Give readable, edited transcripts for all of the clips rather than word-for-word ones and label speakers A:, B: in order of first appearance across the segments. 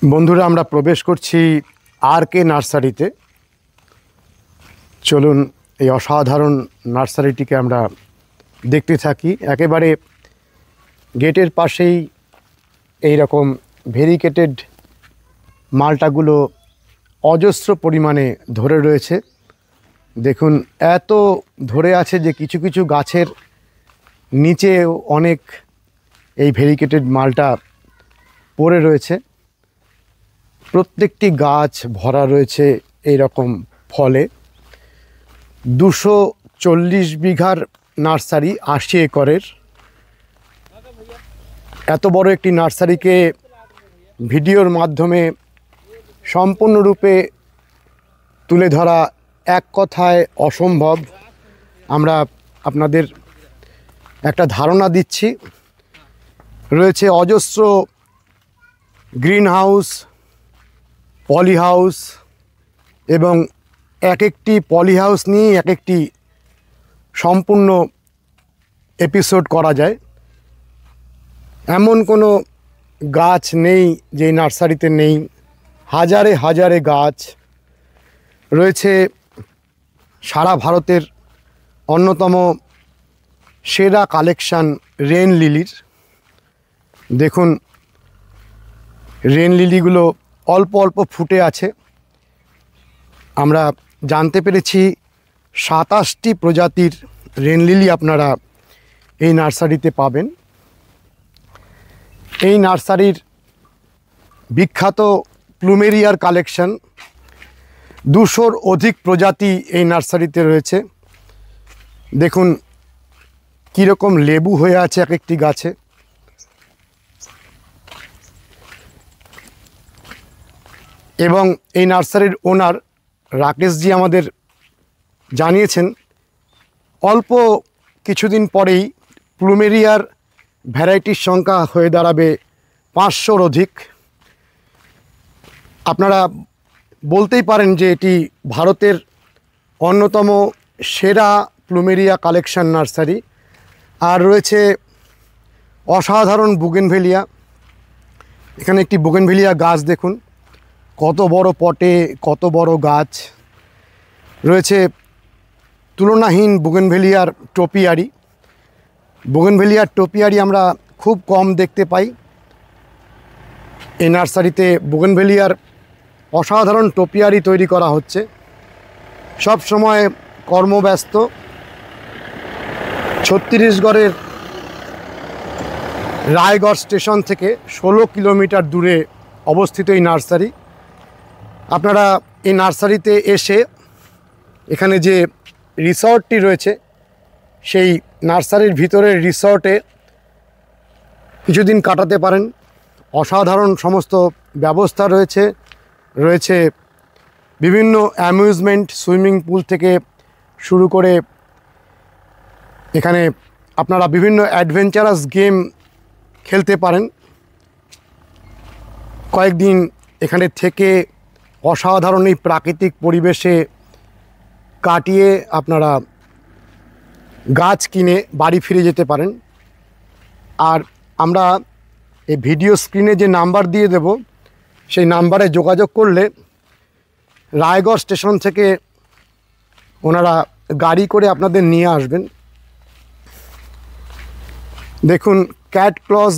A: বন্ধুরা আমরা প্রবেশ করছি আর কে নার্সারিতে। চলুন এই অসাধারণ নার্সারিটিকে আমরা দেখতে থাকি। একেবারে গেটের পাশেই এই রকম ভেরিকেটেড মালটাগুলো অজস্র পরিমাণে ধরে রয়েছে। দেখুন এত ধরে আছে যে কিছু কিছু গাছের নিচে অনেক এই ভেরিকেটেড মালটা পড়ে রয়েছে। প্রত্যেকটি গাছ ভরা রয়েছে এই রকম ফলে। 240 বিঘার নার্সারি, 80 একরের। এত বড় একটি নার্সারিকে ভিডিওর মাধ্যমে সম্পূর্ণরূপে তুলে ধরা এক কথায় অসম্ভব। আমরা আপনাদের একটা ধারণা দিচ্ছি। রয়েছে অজস্র গ্রিন হাউস, পলি হাউস, এবং এক একটি পলি হাউস নিয়ে এক একটি সম্পূর্ণ এপিসোড করা যায়। এমন কোনো গাছ নেই যে নার্সারিতে নেই। হাজারে হাজারে গাছ রয়েছে। সারা ভারতের অন্যতম সেরা কালেকশান রেন লিলির। দেখুন রেন লিলিগুলো অল্প অল্প ফুটে আছে। আমরা জানতে পেরেছি 27টি প্রজাতির রেন লিলি আপনারা এই নার্সারিতে পাবেন। এই নার্সারির বিখ্যাত প্লুমেরিয়ার কালেকশন, 200-র অধিক প্রজাতি এই নার্সারিতে রয়েছে। দেখুন কীরকম লেবু হয়ে আছে এক একটি গাছে। এবং এই নার্সারির ওনার রাকেশজি আমাদের জানিয়েছেন অল্প কিছুদিন পরেই প্লুমেরিয়ার ভ্যারাইটির সংখ্যা হয়ে দাঁড়াবে 500-র অধিক। আপনারা বলতেই পারেন যে এটি ভারতের অন্যতম সেরা প্লুমেরিয়া কালেকশন নার্সারি। আর রয়েছে অসাধারণ বুগেনভেলিয়া। এখানে একটি বুগেনভেলিয়া গাছ দেখুন, কত বড় পটে কত বড় গাছ রয়েছে। তুলনাহীন বুগেনভেলিয়ার টোপিয়ারি। বুগেনভেলিয়ার টোপিয়ারি আমরা খুব কম দেখতে পাই। এই নার্সারিতে বুগেনভেলিয়ার অসাধারণ টোপিয়ারি তৈরি করা হচ্ছে। সব সময় কর্মব্যস্ত। ছত্তিশগড়ের রায়গড় স্টেশন থেকে 16 কিলোমিটার দূরে অবস্থিত এই নার্সারি। আপনারা এই নার্সারিতে এসে এখানে যে রিসর্টটি রয়েছে সেই নার্সারির ভিতরের রিসর্টে কিছুদিন কাটাতে পারেন। অসাধারণ সমস্ত ব্যবস্থা রয়েছে। রয়েছে বিভিন্ন অ্যামিউজমেন্ট, সুইমিং পুল থেকে শুরু করে এখানে আপনারা বিভিন্ন অ্যাডভেঞ্চারাস গেম খেলতে পারেন। কয়েকদিন এখানে থেকে অসাধারণ এই প্রাকৃতিক পরিবেশে কাটিয়ে আপনারা গাছ কিনে বাড়ি ফিরে যেতে পারেন। আর আমরা এই ভিডিও স্ক্রিনে যে নাম্বার দিয়ে দেব সেই নাম্বারে যোগাযোগ করলে রায়গড় স্টেশন থেকে ওনারা গাড়ি করে আপনাদের নিয়ে আসবেন। দেখুন ক্যাট ক্লজ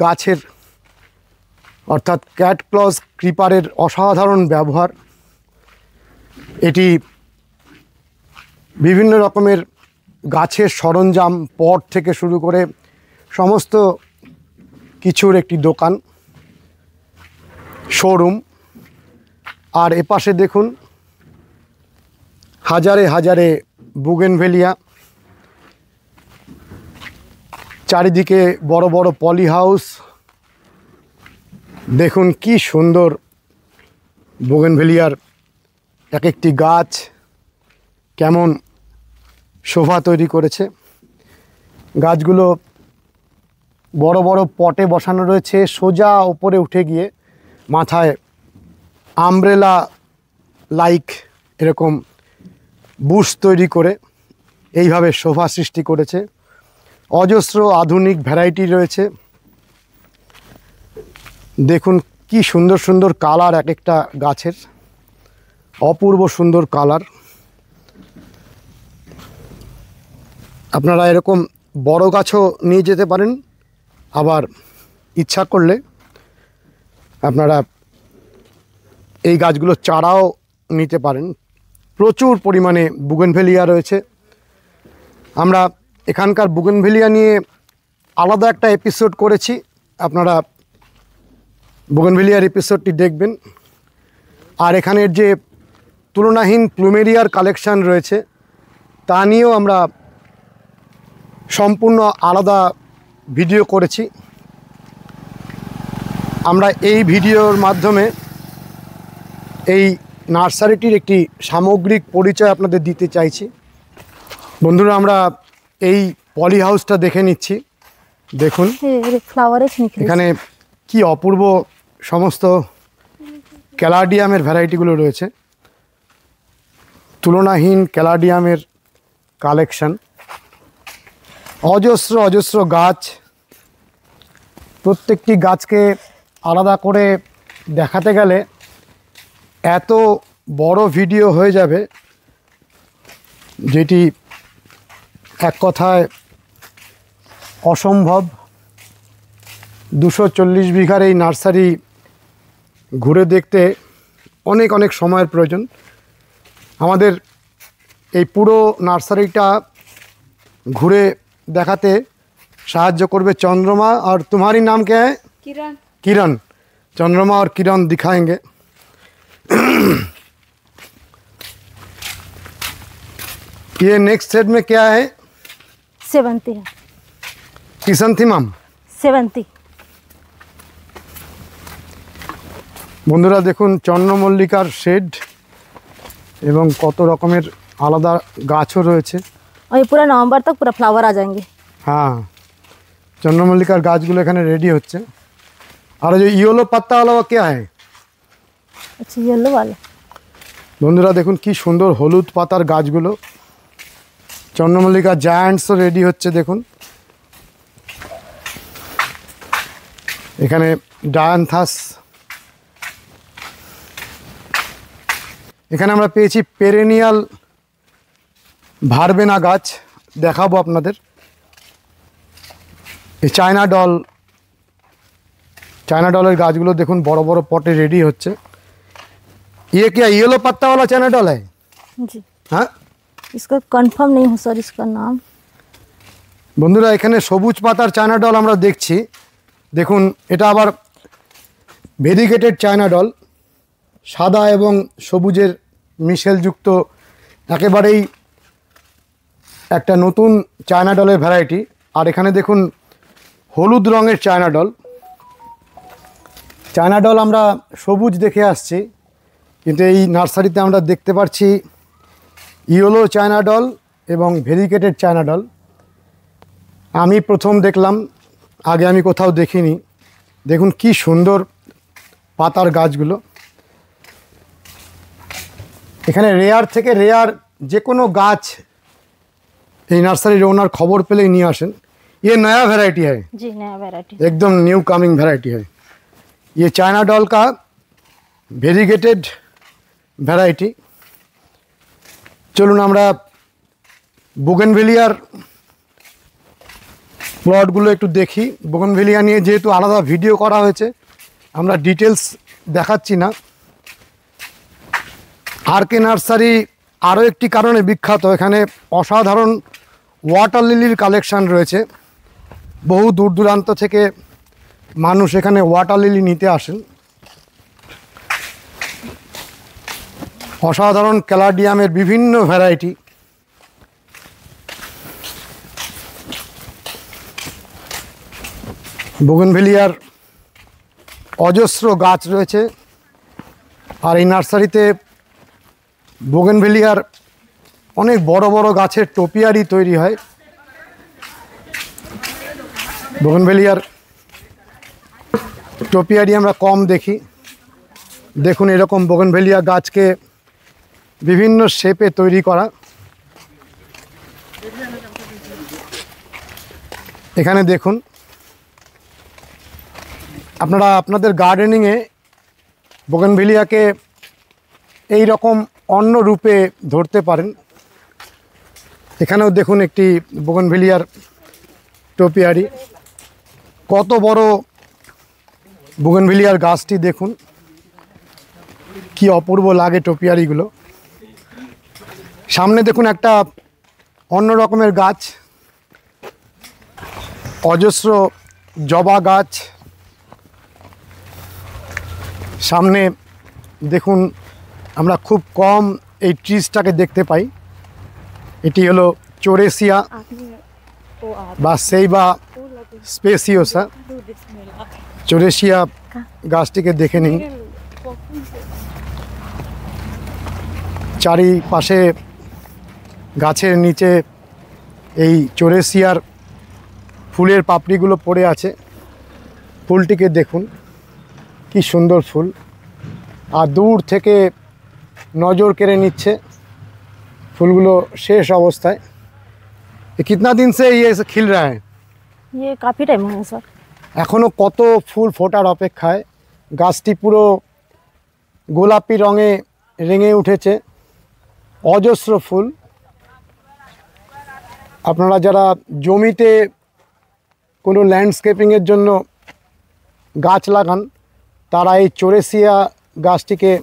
A: গাছের অর্থাৎ ক্যাট ক্লজ ক্রিপারের অসাধারণ ব্যবহার। এটি বিভিন্ন রকমের গাছের সরঞ্জাম, পট থেকে শুরু করে সমস্ত কিছুর একটি দোকান, শোরুম। আর এপাশে দেখুন হাজারে হাজারে বুগেনভেলিয়া। চারিদিকে বড় বড় পলি হাউস। দেখুন কি সুন্দর বুগেনভেলিয়ার এক একটি গাছ কেমন শোভা তৈরি করেছে। গাছগুলো বড় বড় পটে বসানো রয়েছে। সোজা ওপরে উঠে গিয়ে মাথায় আমব্রেলা লাইক এরকম বুশ তৈরি করে এইভাবে শোভা সৃষ্টি করেছে। অজস্র আধুনিক ভ্যারাইটি রয়েছে। দেখুন কি সুন্দর সুন্দর কালার এক একটা গাছের, অপূর্ব সুন্দর কালার। আপনারা এরকম বড় গাছও নিয়ে যেতে পারেন, আবার ইচ্ছা করলে আপনারা এই গাছগুলো চারাও নিতে পারেন। প্রচুর পরিমাণে বুগেনভেলিয়া রয়েছে। আমরা এখানকার বুগেনভেলিয়া নিয়ে আলাদা একটা এপিসোড করেছি, আপনারা বুগেনভেলিয়ার এপিসোডটি দেখবেন। আর এখানের যে তুলনাহীন প্লুমেরিয়ার কালেকশান রয়েছে তা নিয়েও আমরা সম্পূর্ণ আলাদা ভিডিও করেছি। আমরা এই ভিডিওর মাধ্যমে এই নার্সারিটির একটি সামগ্রিক পরিচয় আপনাদের দিতে চাইছি। বন্ধুরা, আমরা এই পলি হাউসটা দেখে নিচ্ছি। দেখুন এখানে কি অপূর্ব সমস্ত ক্যালাডিয়ামের ভ্যারাইটিগুলো রয়েছে, তুলনাহীন ক্যালাডিয়ামের কালেকশন, অজস্র অজস্র গাছ। প্রত্যেকটি গাছকে আলাদা করে দেখাতে গেলে এত বড় ভিডিও হয়ে যাবে, যেটি এক কথায় অসম্ভব। 240 বিঘার এই নার্সারি ঘুরে দেখতে অনেক অনেক সময়ের প্রয়োজন। আমাদের এই পুরো নার্সারিটা ঘুরে দেখাতে সাহায্য করবে চंद्रमा। और तुम्हारी नाम क्या है? किरण। किरण, चंद्रमा और किरण दिखाएंगे। ये नेक्स्ट सेट में क्या है?
B: सेवंती है।
A: क्रिसैंथेमम
B: सेवंती।
A: বন্ধুরা দেখুন চন্দ্রমল্লিকার শেড এবং কত রকমের আলাদা গাছও রয়েছে।
B: और ये पूरा नवंबर तक पूरा फ्लावर आ जाएंगे।
A: হ্যাঁ, চন্দ্রমল্লিকার গাছগুলো এখানে রেডি হচ্ছে। আর যে ইয়েলো পাতা वाला क्या है?
B: अच्छा, येलो वाला।
A: বন্ধুরা দেখুন কি সুন্দর হলুদ পাতার গাছগুলো। চন্দ্রমল্লিকা জায়ান্টসও রেডি হচ্ছে। দেখুন এখানে ডায়ান্থাস, এখানে আমরা পেয়েছি পেরেনিয়াল ভারবেনা গাছ, দেখাবো আপনাদের। এই চায়না ডলের গাছগুলো দেখুন বড় বড় পটে রেডি হচ্ছে। ये क्या येलो पत्ता वाला चाइना डॉल है?
B: जी
A: हाँ,
B: इसका कंफर्म नहीं हूँ सर इसका नाम।
A: বন্ধুরা এখানে সবুজ পাতার চায়না ডল আমরা দেখছি। দেখুন এটা আবার ভেরিগেটেড চায়না ডল, সাদা এবং সবুজের মিশেলযুক্ত, একেবারেই একটা নতুন চায়না ডলের ভ্যারাইটি। আর এখানে দেখুন হলুদ রঙের চায়না ডল। চায়না ডল আমরা সবুজ দেখে আসছি, কিন্তু এই নার্সারিতে আমরা দেখতে পাচ্ছি ইয়েলো চায়না ডল এবং ভেরিগেটেড চায়না ডল। আমি প্রথম দেখলাম, আগে আমি কোথাও দেখিনি। দেখুন কি সুন্দর পাতার গাছগুলো। এখানে রেয়ার থেকে রেয়ার যে কোনো গাছ এই নার্সারির ওনার খবর পেলেই নিয়ে আসেন। ये नया वैरायटी है?
B: जी नया वैरायटी,
A: एकदम न्यू कमिंग वैरायटी है। ये चाइना डॉल का ভেরিগেটেড ভ্যারাইটি। চলুন আমরা বুগেনভেলিয়ার প্লটগুলো একটু দেখি। বুগেনভেলিয়া নিয়ে যেহেতু আলাদা ভিডিও করা হয়েছে, আমরা ডিটেলস দেখাচ্ছি না। আর কে নার্সারি আরও একটি কারণে বিখ্যাত, এখানে অসাধারণ ওয়াটার লিলির কালেকশান রয়েছে। বহু দূর দূরান্ত থেকে মানুষ এখানে ওয়াটার লিলি নিতে আসেন। অসাধারণ ক্যালাডিয়ামের বিভিন্ন ভ্যারাইটি। বুগেনভেলিয়ার অজস্র গাছ রয়েছে। আর এই নার্সারিতে বুগেনভেলিয়ার অনেক বড় বড় গাছের টোপিয়ারি তৈরি হয়। বুগেনভেলিয়ার টোপিয়ারি আমরা কম দেখি। দেখুন এরকম বুগেনভেলিয়া গাছকে বিভিন্ন শেপে তৈরি করা। এখানে দেখুন আপনারা আপনাদের গার্ডেনিংয়ে বোগেনভিলিয়াকে এই রকম অন্য রূপে ধরতে পারেন। এখানেও দেখুন একটি বোগেনভিলিয়ার টোপিয়ারি। কত বড় বোগেনভিলিয়ার গাছটি দেখুন, কি অপূর্ব লাগে টোপিয়ারিগুলো। সামনে দেখুন একটা অন্য রকমের গাছ, অজস্র জবা গাছ। সামনে দেখুন আমরা খুব কম এই ট্রিজটাকে দেখতে পাই। এটি হলো চোরেসিয়া বা সেইবা স্পেসিওসা। চোরেসিয়া গাছটিকে দেখে নিন। চারিপাশে গাছের নিচে এই চোরেসিয়ার ফুলের পাপড়িগুলো পড়ে আছে। ফুলটিকে দেখুন, কি সুন্দর ফুল, আর দূর থেকে নজর কেড়ে নিচ্ছে ফুলগুলো শেষ অবস্থায়। ये कितना दिन से ये खिल रहा है?
B: ये काफ़ी टाइम हो गया सर।
A: এখনও কত ফুল ফোটার অপেক্ষায়। গাছটি পুরো গোলাপি রঙে রেঙে উঠেছে, অজস্র ফুল। আপনারা যারা জমিতে কোনো ল্যান্ডস্কেপিংয়ের জন্য গাছ লাগান, তারা এই চোরেসিয়া গাছটিকে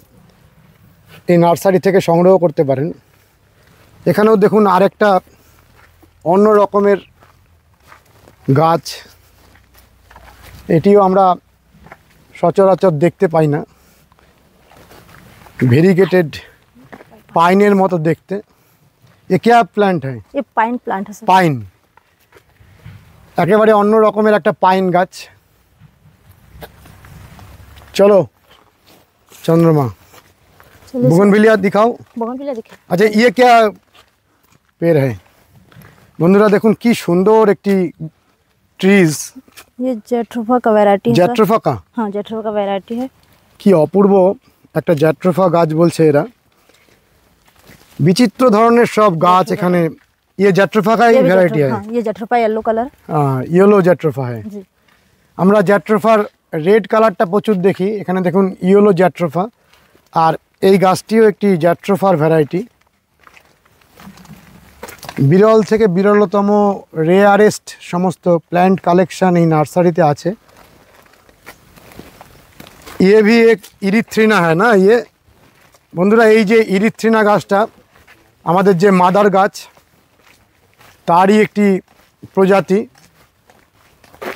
A: এই নার্সারি থেকে সংগ্রহ করতে পারেন। এখানেও দেখুন আরেকটা অন্য রকমের গাছ, এটিও আমরা সচরাচর দেখতে পাই না। ভেরিগেটেড পাইনের মতো দেখতে। এ क्या প্ল্যান্ট है?
B: ये पाइन प्लांट है सर।
A: পাইন, একেবারে অন্য রকমের একটা পাইন গাছ। চলো চন্দ্रमा,
B: चलिए
A: बोगनविलिया दिखाओ।
B: बोगनविलिया दिखे।
A: আচ্ছা, ইয়ে क्या पेड़ है? বন্ধুরা দেখুন কি সুন্দর একটি ট্রিজ,
B: ये जेट्रोफा का वैरायटी है सर।
A: জ্যাট্রোফা কা।
B: हाँ जेट्रोफा का वैरायटी है।
A: কি অপূর্ব একটা জ্যাট্রোফা গাছ বলছে এরা। বিচিত্র ধরনের সব গাছ এখানে। ইয়ে জ্যাট্রোফা का ही
B: ये भी
A: ভ্যারাইটি
B: जेट्रोफा-
A: है।
B: हाँ ये jatropha yellow colour.
A: Yellow jatropha है।
B: जी
A: আমরা জ্যাট্রোফার রেড কালারটা প্রচুর দেখি, এখানে দেখুন ইয়েলো জ্যাট্রোফা। আর এই গাছটিও একটি জ্যাট্রোফার ভ্যারাইটি। বিরল থেকে বিরলতম রেয়ারেস্ট সমস্ত প্ল্যান্ট কালেকশন এই নার্সারিতে আছে। ये भी एक ইরিথ্রিনা है না ये? বন্ধুরা এই যে ইরিথ্রিনা গাছটা আমাদের যে মাদার গাছ, তারই একটি প্রজাতি।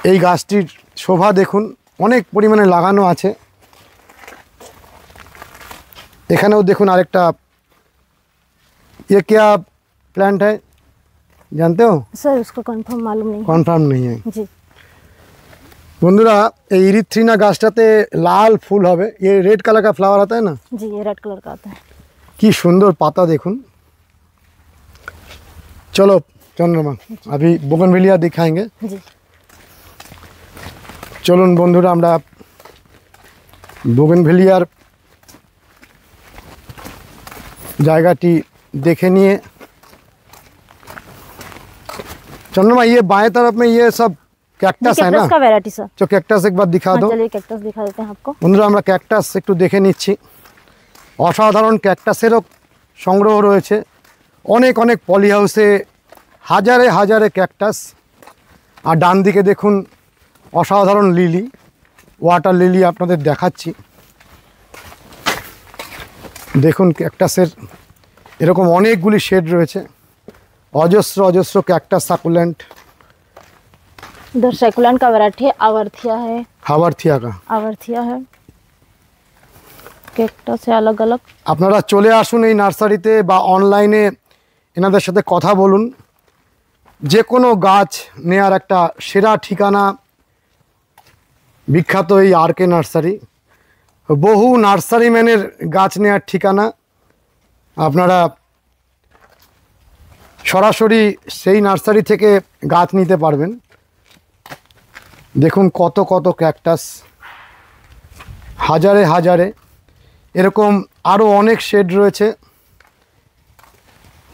A: এই গাছটির শোভা দেখুন, অনেক পরিমাণে লাগানো আছে। এখানেও দেখুন আরেকটা। ये क्या प्लांट है जानते हो?
B: सर उसको कंफर्म मालूम नहीं
A: কনফার্ম नहीं है।
B: है। जी
A: বন্ধুরা এই ইরিথ্রিনা গাছটাতে লাল ফুল হবে। ये रेड कलर का फ्लावर आता है ना?
B: जी ये रेड कलर का आता है।
A: কি সুন্দর পাতা দেখুন। চলো চন্দ্रमा, अभी बोगनविलिया दिखाएंगे।
B: जी
A: চলুন বন্ধুরা আমরা बोगनविलियार জায়গাটি দেখে নিয়ে। चंद्रमा ये बाएं तरफ में ये सब कैक्टस है ना?
B: कैक्टस का वैरायटी सर।
A: जो कैक्टस एक बार दिखा
B: हाँ
A: दो।
B: चलिए कैक्टस दिखा देते हैं आपको।
A: বন্ধুরা আমরা ক্যাকটাস একটু দেখে নিচ্ছি। অসাধারণ ক্যাকটাসেরও সংগ্রহ রয়েছে। অনেক অনেক পলি হাউসে হাজারে হাজারে ক্যাকটাস। আর ডান দিকে দেখুন অসাধারণ লিলি, ওয়াটার লিলি আপনাদের দেখাচ্ছি। দেখুন ক্যাকটাসের এরকম অনেকগুলি শেড রয়েছে, অজস্র অজস্র ক্যাকটাস সাকুলেন্ট।
B: इधर सैकुलेंट का वैरायटी है, आवर्थिया है।
A: হাওয়ারথিয়া কা।
B: आवर्थिया है, कैक्टस है अलग अलग।
A: আপনারা চলে আসুন এই নার্সারিতে বা অনলাইনে এনাদের সাথে কথা বলুন। যে কোনো গাছ নেয়ার একটা সেরা ঠিকানা বিখ্যাত এই আরকে নার্সারি। বহু নার্সারিম্যানের গাছ নেয়ার ঠিকানা। আপনারা সরাসরি সেই নার্সারি থেকে গাছ নিতে পারবেন। দেখুন কত কত ক্যাকটাস, হাজারে হাজারে। এরকম আরও অনেক শেড রয়েছে,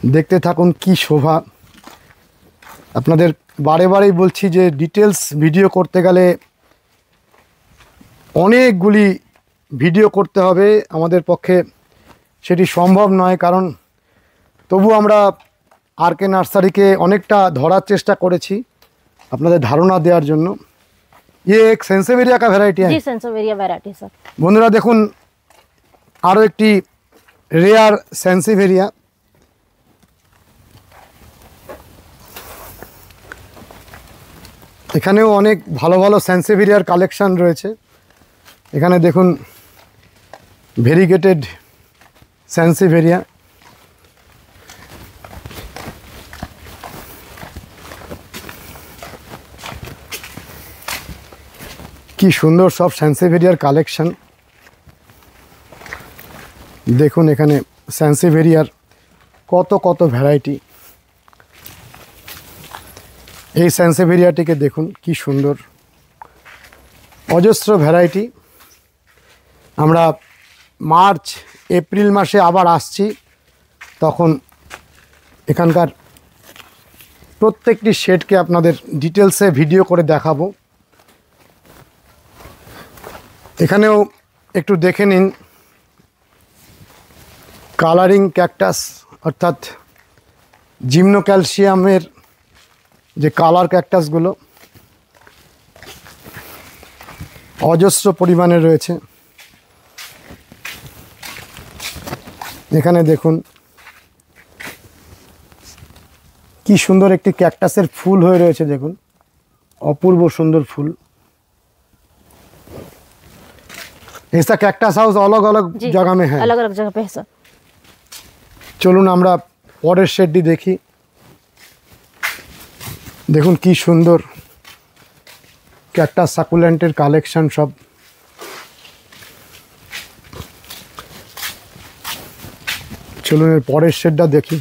A: দেখতে থাকুন কি শোভা। আপনাদের বারে বারেই বলছি যে ডিটেলস ভিডিও করতে গেলে অনেকগুলি ভিডিও করতে হবে, আমাদের পক্ষে সেটি সম্ভব নয়, কারণ তবু আমরা আরকে নার্সারিকে অনেকটা ধরার চেষ্টা করেছি আপনাদের ধারণা দেওয়ার জন্য। ये एक सेंसेवेरिया का वैरायटी है
B: जी सेंसोवेरिया वैरायटी सर।
A: বন্ধুরা দেখুন আরও একটি রেয়ার সেন্সিভেরিয়া। এখানেও অনেক ভালো ভালো সেন্সিভেরিয়ার কালেকশন রয়েছে। এখানে দেখুন ভেরিগেটেড সেন্সিভেরিয়া, কি সুন্দর সব সেন্সিভেরিয়ার কালেকশন। দেখুন এখানে সেন্সিভেরিয়ার কত কত ভ্যারাইটি। এই সেন্সিভেরিয়াটিকে দেখুন কি সুন্দর, অজস্র ভ্যারাইটি। আমরা মার্চ এপ্রিল মাসে আবার আসছি, তখন এখানকার প্রত্যেকটি শেডকে আপনাদের ডিটেলসে ভিডিও করে দেখাবো। এখানেও একটু দেখে নিন কালারিং ক্যাকটাস, অর্থাৎ জিমনোক্যালসিয়ামের যে কালার ক্যাকটাসগুলো অজস্র পরিমাণে রয়েছে। এখানে দেখুন কি সুন্দর একটি ক্যাকটাসের ফুল হয়ে রয়েছে, দেখুন অপূর্ব সুন্দর ফুল। ऐसा कैक्टस हाउस अलग अलग जगह में है,
B: अलग अलग जगह पे है सर।
A: চলুন আমরা পরের শেডটি দেখি। দেখুন কি সুন্দর ক্যাকটাস সাকুলেন্টের কালেকশন সব। চলুন এর পরের শেডটা দেখি।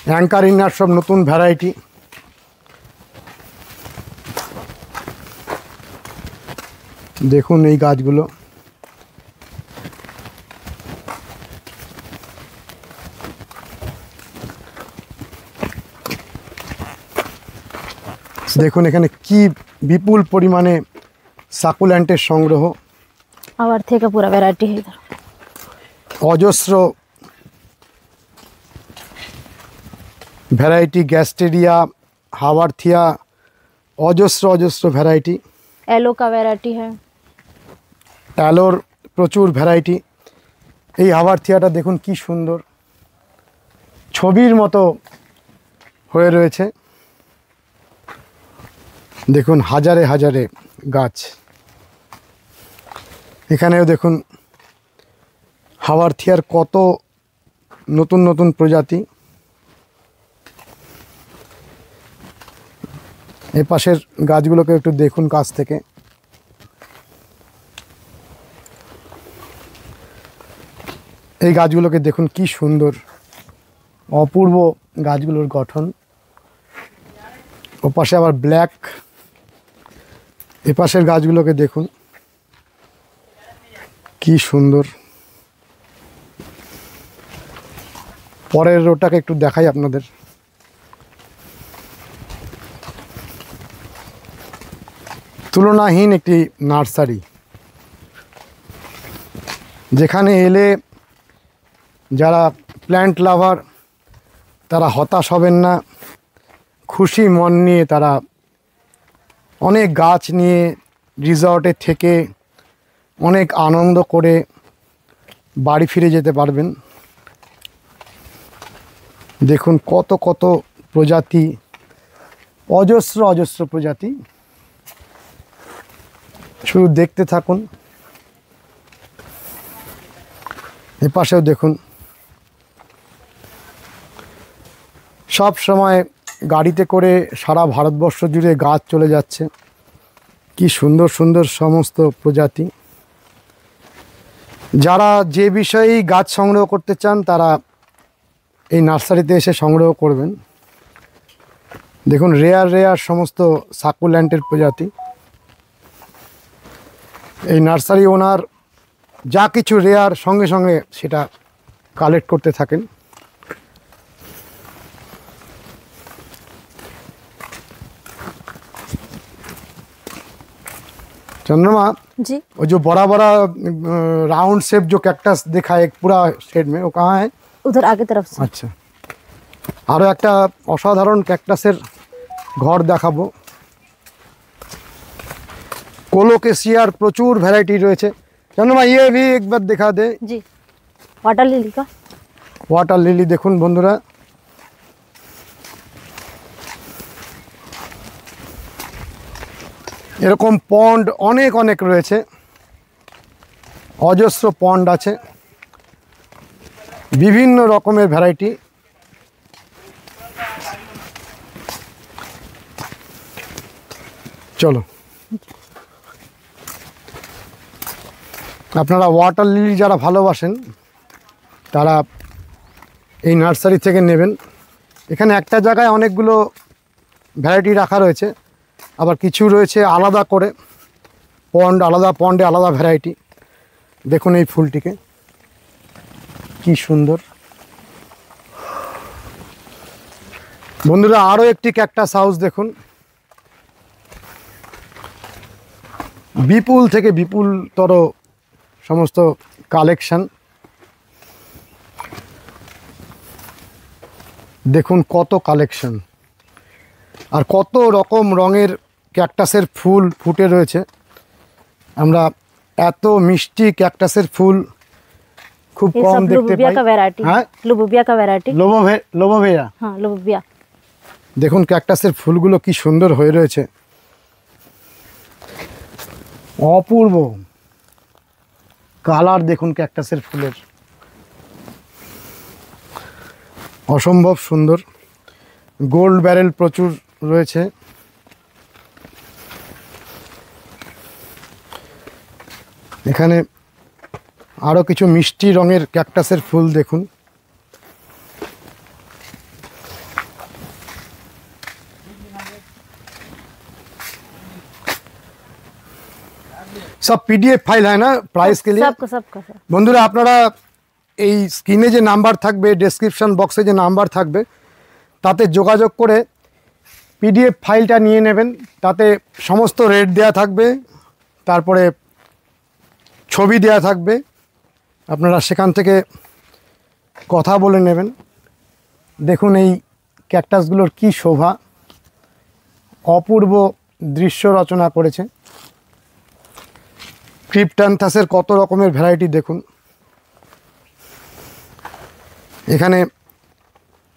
A: অ্যাঙ্কার ইনার সব নতুন ভ্যারাইটি। দেখুন এই গাছগুলো দেখুন এখানে কি বিপুল পরিমাণে সাকুলেন্টের সংগ্রহ।
B: आवर्थे का पूरा वैरायटी है इधर।
A: অজস্র ভ্যারাইটি, গ্যাস্টেরিয়া, হাওয়ার্থিয়া, অজস্র অজস্র ভ্যারাইটি।
B: एलो का वैरायटी है।
A: অ্যালোর প্রচুর ভ্যারাইটি। এই হাওয়ার্থিয়াটা দেখুন কি সুন্দর, ছবির মতো হয়ে রয়েছে। দেখুন হাজারে হাজারে গাছ। এখানেও দেখুন হাওয়ার্থিয়ার কত নতুন নতুন প্রজাতি। এই পাশের গাছগুলোকে একটু দেখুন কাছ থেকে। এই গাছগুলোকে দেখুন কি সুন্দর, অপূর্ব গাছগুলোর গঠন। ও পাশে আবার ব্ল্যাক। এ পাশের গাছগুলোকে দেখুন কি সুন্দর। পরের রোটাকে একটু দেখাই আপনাদের। তুলনাহীন একটি নার্সারি, যেখানে এলে যারা প্ল্যান্ট লাভার তারা হতাশ হবেন না, খুশি মন নিয়ে তারা অনেক গাছ নিয়ে রিসর্টে থেকে অনেক আনন্দ করে বাড়ি ফিরে যেতে পারবেন। দেখুন কত কত প্রজাতি, অজস্র অজস্র প্রজাতি। শুধু দেখতে থাকুন। এ পাশেও দেখুন, সব সময় গাড়িতে করে সারা ভারতবর্ষ জুড়ে গাছ চলে যাচ্ছে। কি সুন্দর সুন্দর সমস্ত প্রজাতি। যারা যে বিষয়েই গাছ সংগ্রহ করতে চান তারা এই নার্সারিতে এসে সংগ্রহ করবেন। দেখুন রেয়ার রেয়ার সমস্ত সাকুল্যান্টের প্রজাতি। এই নার্সারি ওনার যা কিছু রেয়ার সঙ্গে সঙ্গে সেটা কালেক্ট করতে থাকেন। চন্দ্রমা
B: जी
A: वो जो बड़ा बड़ा राउंड शेप जो कैक्टस देखा है एक पूरा शेड में, वो कहाँ है?
B: उधर आगे तरफ से।
A: আচ্ছা, আরও একটা অসাধারণ ক্যাকটাসের ঘর দেখাবো। কোলোকেসিয়ার প্রচুর ভ্যারাইটি রয়েছে। চন্দ্রমা ইয়ে ভি একবার দেখা দে।
B: जी वाटर लिली का।
A: ওয়াটার লিলি দেখুন বন্ধুরা, এরকম পন্ড অনেক অনেক রয়েছে, অজস্র পন্ড আছে, বিভিন্ন রকমের ভ্যারাইটি। চলো, আপনারা ওয়াটার লিলি যারা ভালোবাসেন তারা এই নার্সারি থেকে নেবেন। এখানে একটা জায়গায় অনেকগুলো ভ্যারাইটি রাখা রয়েছে, আবার কিছু রয়েছে আলাদা করে পন্ড, আলাদা পন্ডে আলাদা ভ্যারাইটি। দেখুন এই ফুলটিকে কি সুন্দর। বন্ধুরা আরও একটি ক্যাকটাস হাউস দেখুন, বিপুল থেকে বিপুলতর সমস্ত কালেকশন। দেখুন কত কালেকশন আর কত রকম রঙের ক্যাকটাসের ফুল ফুটে রয়েছে। আমরা এত মিষ্টি ক্যাকটাসের ফুল খুব
B: ये
A: কম
B: सब
A: দেখতে
B: लुबुबिया
A: পাই।
B: का वैरायटी।
A: হ্যাঁ,
B: लुबुबिया का वैरायटी।
A: লোবোভেরা।
B: हाँ लुबुबिया।
A: দেখুন ক্যাকটাসের ফুলগুলো কি সুন্দর হয়ে রয়েছে, অপূর্ব কালার। দেখুন ক্যাকটাসের ফুলের অসম্ভব সুন্দর। গোল্ড ব্যারেল প্রচুর রয়েছে। এখানে আরও কিছু মিষ্টি রঙের ক্যাকটাসের ফুল দেখুন। सब पीडीएफ फाइल है ना प्राइस के लिए।
B: सबका सबका सर।
A: বন্ধুরা আপনারা এই স্ক্রিনে যে নাম্বার থাকবে, ডেসক্রিপশন বক্সে যে নাম্বার থাকবে, তাতে যোগাযোগ করে পিডিএফ ফাইলটা নিয়ে নেবেন। তাতে সমস্ত রেট দেয়া থাকবে, তারপরে ছবি দেয়া থাকবে। আপনারা সেখান থেকে কথা বলে নেবেন। দেখুন এই ক্যাকটাসগুলোর কি শোভা, অপূর্ব দৃশ্য রচনা করেছে। ক্রিপ্টান্থাসের কত রকমের ভ্যারাইটি দেখুন। এখানে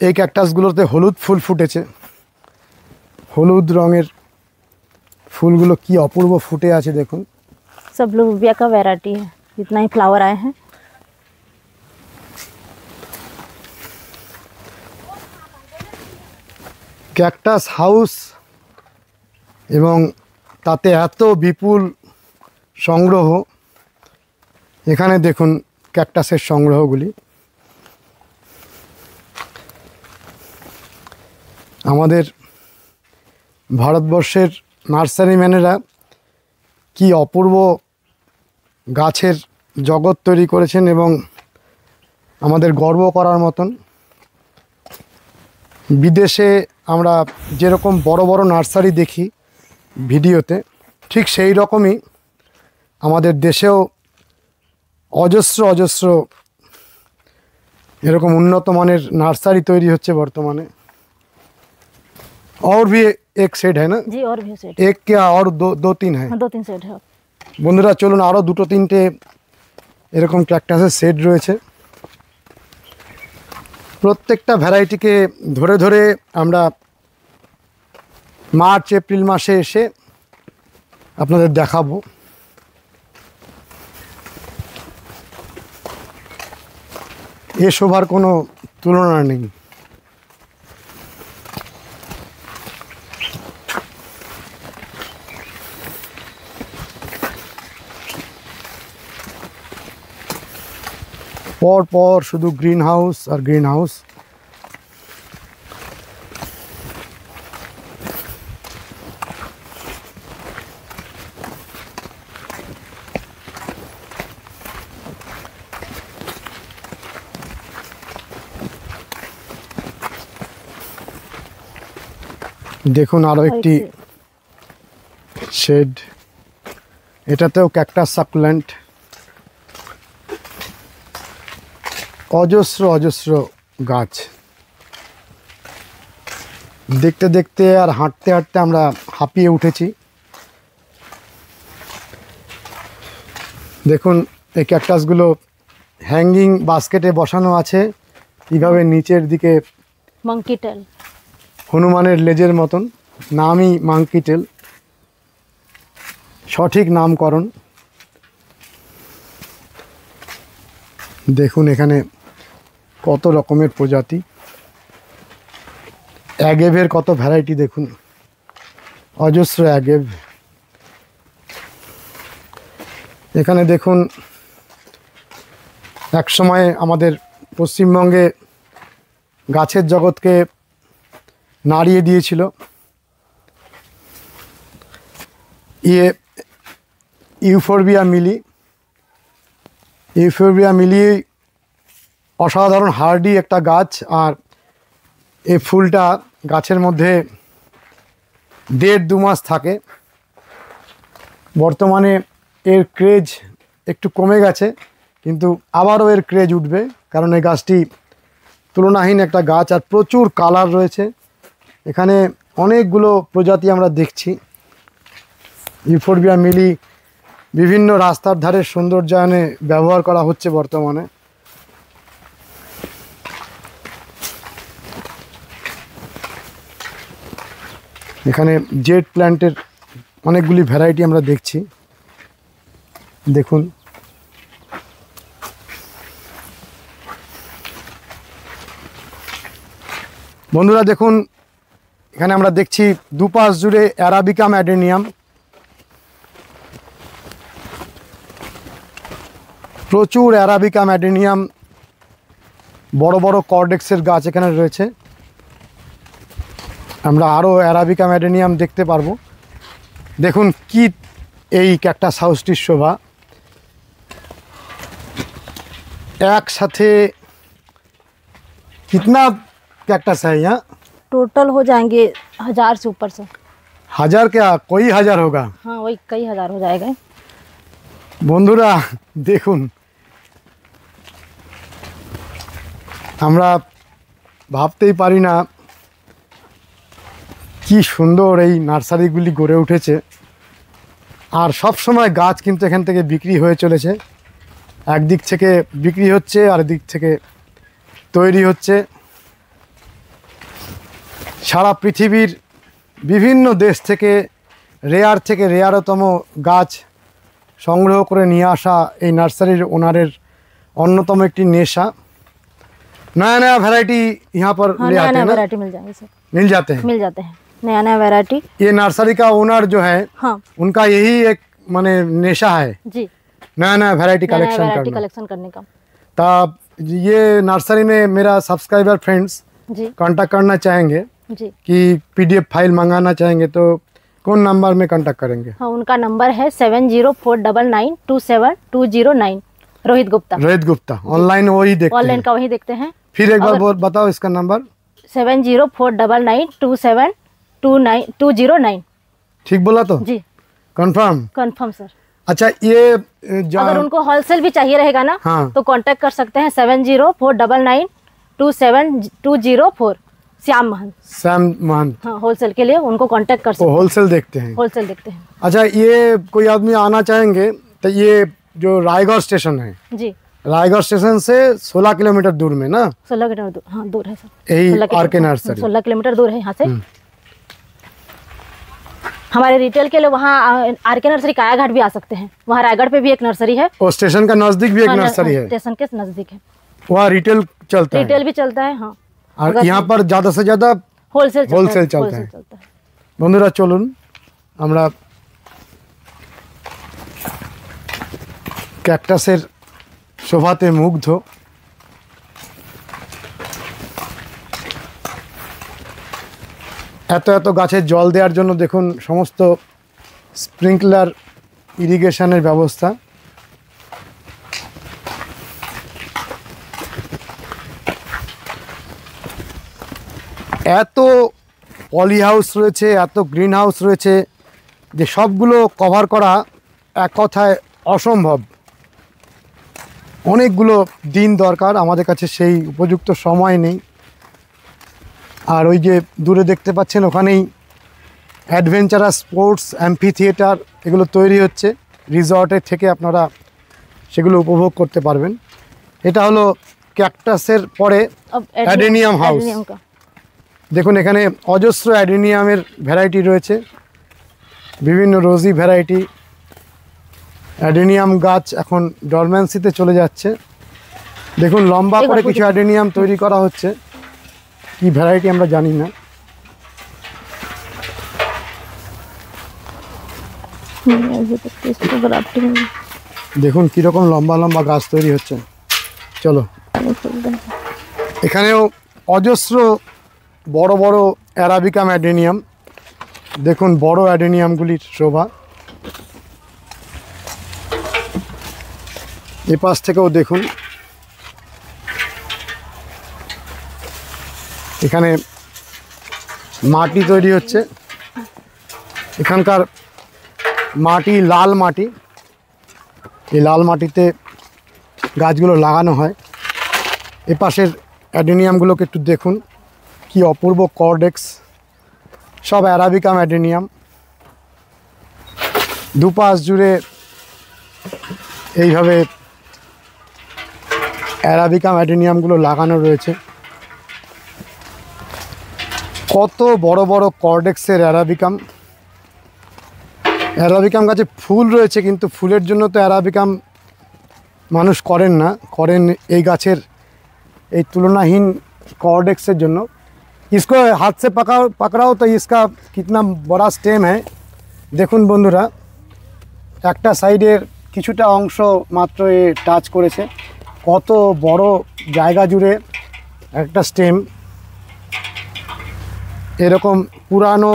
A: এই ক্যাকটাসগুলোতে হলুদ ফুল ফুটেছে, হলুদ রঙের ফুলগুলো কি অপূর্ব ফুটে আছে দেখুন।
B: सब लुबुबिया का वैरायटी है, जितना ही फ्लावर आए हैं।
A: ক্যাকটাস হাউস এবং তাতে এত বিপুল সংগ্রহ। এখানে দেখুন ক্যাকটাসের সংগ্রহগুলি। আমাদের ভারতবর্ষের নার্সারিম্যানেরা কি অপূর্ব গাছের জগৎ তৈরি করেছেন এবং আমাদের গর্ব করার মতন। বিদেশে আমরা যেরকম বড় বড় নার্সারি দেখি ভিডিওতে, ঠিক সেই রকমই আমাদের দেশেও অজস্র অজস্র এরকম উন্নত মানের নার্সারি তৈরি হচ্ছে বর্তমানে। और भी एक सेट है ना?
B: जी और भी सेट।
A: एक क्या और दो तीन है?
B: हाँ 2-3 सेट है।
A: বন্ধুরা চলুন আরও দুটো তিনটে এরকম ক্যাকটাসের সেট রয়েছে। প্রত্যেকটা ভ্যারাইটিকে ধরে ধরে আমরা মার্চ এপ্রিল মাসে এসে আপনাদের দেখাবো। এ শোভার কোনো তুলনা নেই। পর পর শুধু গ্রিন হাউস আর গ্রিন হাউস। দেখুন আরও একটি শেড। এটাতেও ক্যাকটাস সাকুলেন্ট, অজস্র অজস্র গাছ। দেখতে দেখতে আর হাঁটতে হাঁটতে আমরা হাঁপিয়ে উঠেছি। দেখুন এই ক্যাকটাসগুলো হ্যাঙ্গিং বাস্কেটে বসানো আছে, কীভাবে নিচের দিকে
B: मंकी टेल।
A: হনুমানের লেজের মতন। নামই মাঙ্কি টেল, সঠিক নামকরণ। দেখুন এখানে কত রকমের প্রজাতি, অ্যাগেভের কত ভ্যারাইটি দেখুন, অজস্র অ্যাগেভ। এখানে দেখুন একসময় আমাদের পশ্চিমবঙ্গে গাছের জগৎকে নাড়িয়ে দিয়েছিল ইউফোরবিয়া মিলি। ইউফোরবিয়া মিলি অসাধারণ হার্ডি একটা গাছ, আর এই ফুলটা গাছের মধ্যে 1.5-2 মাস থাকে। বর্তমানে এর ক্রেজ একটু কমে গেছে, কিন্তু আবারও এর ক্রেজ উঠবে, কারণ এই গাছটি তুলনাহীন একটা গাছ আর প্রচুর কালার রয়েছে। এখানে অনেকগুলো প্রজাতি আমরা দেখছি। ইউফোরবিয়া মিলি বিভিন্ন রাস্তার ধারে সৌন্দর্যায়নে ব্যবহার করা হচ্ছে বর্তমানে। এখানে জেড প্ল্যান্টের অনেকগুলি ভ্যারাইটি আমরা দেখছি। দেখুন বন্ধুরা, দেখুন এখানে আমরা দেখছি দুপাশ জুড়ে অ্যারাবিকা ম্যাডেনিয়াম। প্রচুর অ্যারাবিকা ম্যাডেনিয়াম, বড় বড় কর্ডেক্সের গাছ এখানে রয়েছে। আমরা আরও অ্যারাবিকা ম্যাডেনিয়াম দেখতে পারবো। দেখুন কি এই ক্যাকটাস হাউসটির শোভা, একসাথে कितना कैक्टस है यहाँ?
B: टोटल हो जाएंगे 1000 से ऊपर से।
A: 1000 क्या, कोई 1000 होगा।
B: हाँ वही कई हजार हो जाएगा।
A: বন্ধুরা দেখুন, আমরা ভাবতেই পারি না কি সুন্দর এই নার্সারিগুলি গড়ে উঠেছে। আর সব সময় গাছ কিন্তু এখান থেকে বিক্রি হয়ে চলেছে। একদিক থেকে বিক্রি হচ্ছে আর দিক থেকে তৈরি হচ্ছে। সারা পৃথিবীর বিভিন্ন দেশ থেকে রেয়ারতম গাছ সংগ্রহ করে নিয়ে আসা এই নার্সারির ওনারের অন্যতম একটি নেশা। नया नया वैरायटी यहाँ पर
B: हाँ,
A: ले
B: नया
A: आते
B: नया
A: हैं ना?
B: वैरायटी मिल जाएंगे सर।
A: मिल जाते हैं।
B: मिल जाते हैं नया नया वैरायटी।
A: ये नर्सरी का ओनर जो है,
B: हाँ
A: उनका यही एक माने नेशा है,
B: जी,
A: नया नया वैरायटी
B: नया नया
A: कलेक्शन
B: वैरायटी
A: करना।
B: कलेक्शन करने का।
A: तब ये नर्सरी में मेरा सब्सक्राइबर फ्रेंड्स
B: जी
A: कांटेक्ट करना चाहेंगे
B: जी
A: कि पीडीएफ फाइल मंगाना चाहेंगे तो कौन नंबर में कांटेक्ट करेंगे?
B: हाँ, उनका नंबर है 7049927209। रोहित गुप्ता।
A: रोहित गुप्ता। ऑनलाइन वही देखते
B: ऑनलाइन
A: हैं।
B: का वही देखते हैं।
A: फिर एक बार बताओ इसका नंबर।
B: 7049927209।
A: ठीक बोला तो?
B: जी
A: कंफर्म?
B: Confirm sir.
A: अच्छा ये
B: अगर उनको होलसेल भी चाहिए रहेगा ना,
A: हाँ।
B: तो कांटेक्ट कर सकते हैं 7049927204। श्याम महंत।
A: सैम महंत।
B: हाँ, होलसेल के लिए उनको कांटेक्ट कर सकते
A: वो
B: हैं।
A: होलसेल देखते हैं।
B: होलसेल देखते हैं।
A: अच्छा ये कोई आदमी आना चाहेंगे तो ये जो रायगढ़ स्टेशन है,
B: जी
A: रायगढ़ स्टेशन से 16 किलोमीटर दूर में ना,
B: 16 किलोमीटर दूर। हाँ दूर है सर।
A: यही
B: 16
A: आर के
B: किलोमीटर।
A: नर्सरी।
B: 16 किलोमीटर दूर है यहाँ से। हमारे रिटेल के लिए वहाँ आर के नर्सरी काया घाट भी आ सकते हैं। वहाँ रायगढ़ पे भी एक नर्सरी है।
A: और स्टेशन का नजदीक भी एक नर्सरी है,
B: स्टेशन के नजदीक है।
A: वहाँ रिटेल चलता है।
B: रिटेल भी चलता है। हाँ,
A: और यहाँ पर ज्यादा से ज्यादा
B: होलसेल
A: होलसेल चलता है। বন্ধুরা চলুন আমরা ক্যাকটাসের শোভাতে মুগ্ধ। এত এত গাছের জল দেওয়ার জন্য দেখুন সমস্ত স্প্রিংকলার ইরিগেশনের ব্যবস্থা। এত পলি হাউস রয়েছে, এত গ্রিন হাউস রয়েছে যে সবগুলো কভার করা এক কথায় অসম্ভব। অনেকগুলো দিন দরকার, আমাদের কাছে সেই উপযুক্ত সময় নেই। আর ওই যে দূরে দেখতে পাচ্ছেন ওখানেই অ্যাডভেঞ্চারাস স্পোর্টস অ্যাম্পি থিয়েটার এগুলো তৈরি হচ্ছে, রিসর্টের থেকে আপনারা সেগুলো উপভোগ করতে পারবেন। এটা হলো ক্যাকটাসের পরে
B: अब
A: অ্যাডেনিয়াম হাউস।
B: एडेनियम का
A: দেখুন এখানে অজস্র অ্যাডেনিয়ামের ভ্যারাইটি রয়েছে, বিভিন্ন রোজি ভ্যারাইটি। অ্যাডেনিয়াম গাছ এখন ডরম্যান্সিতে চলে যাচ্ছে। দেখুন লম্বা করে কিছু অ্যাডেনিয়াম তৈরি করা হচ্ছে, কি ভ্যারাইটি আমরা জানি না।
B: इसको ग्राफ्टिंग
A: দেখুন কীরকম লম্বা লম্বা গাছ তৈরি হচ্ছে। চলো, এখানেও অজস্র বড় বড় অ্যারাবিকাম অ্যাডেনিয়াম। দেখুন বড় অ্যাডেনিয়ামগুলির শোভা। এপাশ থেকেও দেখুন, এখানে মাটি তৈরি হচ্ছে। এখানকার মাটি লাল মাটি, এই লাল মাটিতে গাছগুলো লাগানো হয়। এপাশের অ্যাডেনিয়ামগুলোকে একটু দেখুন, কি অপূর্ব কর্ডেক্স, সব অ্যারাবিকাম অ্যাডেনিয়াম। দুপাশ জুড়ে এইভাবে অ্যারাবিকাম অ্যাডেনিয়ামগুলো লাগানো রয়েছে। কত বড় বড় কর্ডেক্সের অ্যারাবিকাম। অ্যারাবিকাম গাছে ফুল রয়েছে, কিন্তু ফুলের জন্য তো অ্যারাবিকাম মানুষ করেন না, করেন এই গাছের এই তুলনাহীন कॉर्डेक्स জন্য। इसको हाथ से पकड़ाओ तो इसका कितना बड़ा स्टेम है। দেখুন বন্ধুরা, একটা সাইডের কিছুটা অংশ মাত্র এ টাচ করেছে, কত বড় জায়গা জুড়ে একটা স্টেম। এরকম পুরানো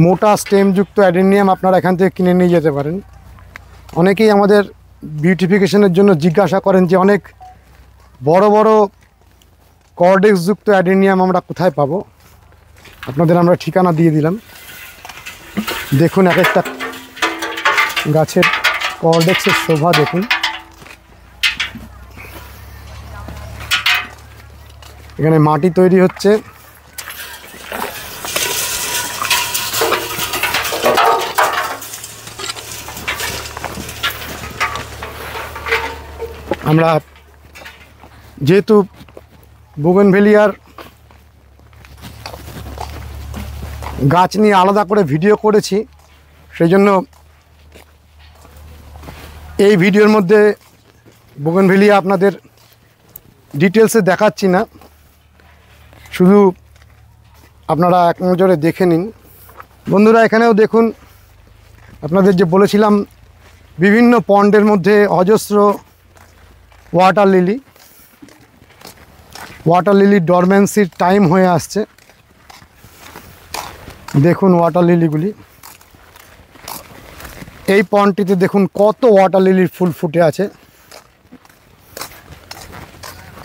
A: মোটা স্টেমযুক্ত অ্যাডেনিয়াম আপনারা এখান থেকে কিনে নিয়ে যেতে পারেন। অনেকেই আমাদের বিউটিফিকেশনের জন্য জিজ্ঞাসা করেন যে অনেক বড় বড় কর্ডেক্সযুক্ত অ্যাডেনিয়াম আমরা কোথায় পাবো। আপনাদের আমরা ঠিকানা দিয়ে দিলাম। দেখুন এক একটা গাছের কর্ডেক্সের শোভা দেখুন। এখানে মাটি তৈরি হচ্ছে। আমরা যেহেতু বুগেনভেলিয়ার গাছ নিয়ে আলাদা করে ভিডিও করেছি, সেই জন্য এই ভিডিওর মধ্যে বুগেনভেলিয়া আপনাদের ডিটেলসে দেখাচ্ছি না, শুধু আপনারা এক নজরে দেখে নিন। বন্ধুরা এখানেও দেখুন, আপনাদের যে বলেছিলাম বিভিন্ন পন্ডের মধ্যে অজস্র ওয়াটার লিলি। ওয়াটার লিলি ডরম্যান্সির টাইম হয়ে আসছে। দেখুন ওয়াটার লিলিগুলি। এই পন্ডটিতে দেখুন কত ওয়াটার লিলির ফুল ফুটে আছে।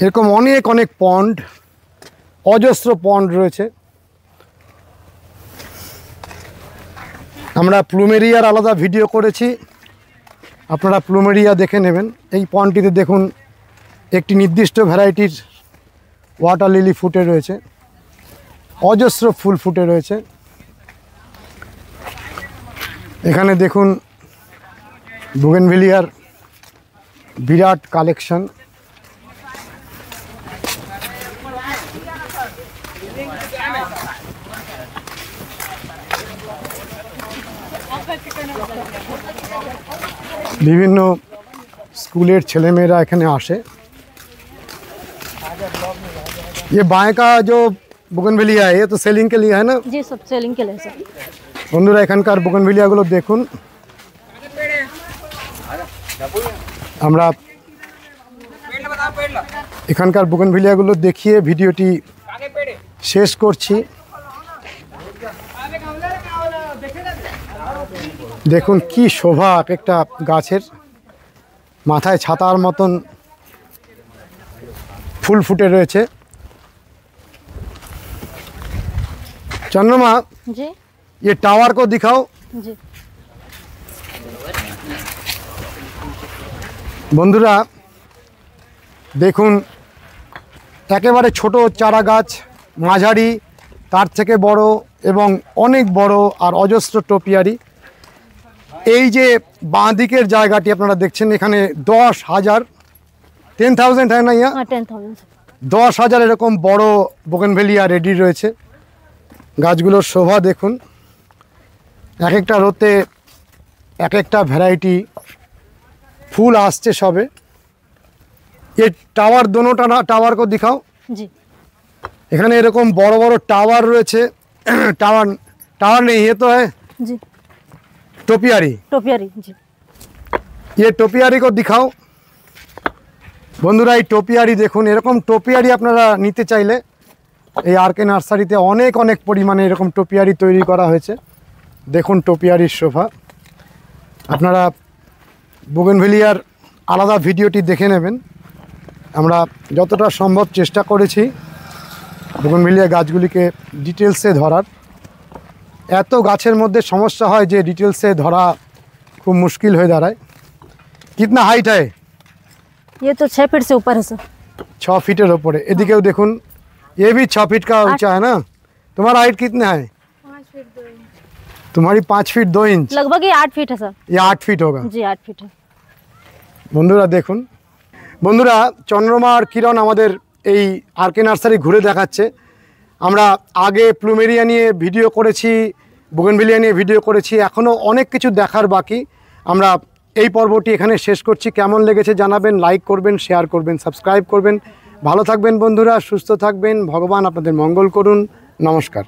A: এরকম অনেক অনেক পন্ড, অজস্র পন্ড রয়েছে। আমরা প্লুমেরিয়ার আলাদা ভিডিও করেছি, আপনারা প্লুমেরিয়া দেখে নেবেন। এই পন্ডটিতে দেখুন একটি নির্দিষ্ট ভ্যারাইটির ওয়াটার লিলি ফুটে রয়েছে, অজস্র ফুল ফুটে রয়েছে। এখানে দেখুন বুগেনভেলিয়ার বিরাট কালেকশন। বিভিন্ন स्कूलेर ছেলেমেয়েরা এখানে আসে। ये बाएं का जो बुगनविलिया है ये तो सेलिंग के लिए है ना
B: जी, सब सेलिंग के लिए सर।
A: বন্ধুরা এখানকার বুগনভিলিয়াগুলো দেখুন। আমরা এখানকার বুগনভিলিয়াগুলো দেখিয়ে ভিডিওটি শেষ করছি। দেখুন কি শোভা এক একটা গাছের, মাথায় ছাতার মতন ফুল ফুটে রয়েছে। चंद्रमा
B: जी
A: ये टावर को दिखाओ।
B: जी,
A: বন্ধুরা দেখুন, একেবারে ছোট চারা গাছ, মাঝারি, তার থেকে বড় এবং অনেক বড় আর অজস্র টোপিয়ারি। এই যে বাঁ দিকের জায়গাটি আপনারা দেখছেন, এখানে 10,000 10,000 হয় না ইয়া,
B: हाँ 10,000
A: 10,000 এরকম বড় বোগেনভেলিয়া রেডি রয়েছে। গাছগুলোর শোভা দেখুন, এক একটা রোতে এক একটা ভ্যারাইটি ফুল আসছে সবে। ये টাওয়ার দোনোটা না, টাওয়ার কো দিখাও।
B: जी।
A: এখানে এরকম বড় বড় টাওয়ার রয়েছে। টাওয়ার টাওয়ার নেই, ये तो है
B: जी
A: टोपियारी।
B: टोपियारी जी।
A: ये टोपियारी को दिखाओ। বন্ধুরা এই টোপিয়ারি দেখুন, এরকম টোপিয়ারি আপনারা নিতে চাইলে এই আরকে নার্সারিতে অনেক অনেক পরিমাণে এরকম টোপিয়ারি তৈরি করা হয়েছে। দেখুন টোপিয়ারির শোভা। আপনারা বোগেনভেলিয়ার আলাদা ভিডিওটি দেখে নেবেন। আমরা যতটা সম্ভব চেষ্টা করেছি বোগেনভেলিয়া গাছগুলিকে ডিটেলসে ধরার। এত গাছের মধ্যে সমস্যা হয় যে ডিটেলসে ধরা খুব মুশকিল হয়ে দাঁড়ায়। কিতনা হাইট হয়?
B: ये तो 6 फीट से ऊपर है सर।
A: 6 ফিটের ওপরে। এদিকেও দেখুন, ये भी 6 फीट का ऊंचा है ना। तुम्हारा हाइट कितना है?
B: 5 फीट 2 इंच।
A: तुम्हारी 5 फीट 2 इंच।
B: लगभग ये 8 फीट है सर।
A: ये 8 फीट होगा।
B: जी 8 फीट है।
A: বন্ধুরা দেখুন, বন্ধুরা চন্দ্রমা আর কিরণ আমাদের এই আরকে নার্সারি ঘুরে দেখাচ্ছে। আমরা আগে প্লুমেরিয়া নিয়ে ভিডিও করেছি, বোগেনভেলিয়া নিয়ে ভিডিও করেছি, এখনও অনেক কিছু দেখার বাকি। আমরা এই পর্বটি এখানে শেষ করছি। কেমন লেগেছে জানাবেন, লাইক করবেন, শেয়ার করবেন, সাবস্ক্রাইব করবেন। ভালো থাকবেন বন্ধুরা, সুস্থ থাকবেন, ভগবান আপনাদের মঙ্গল করুন। নমস্কার।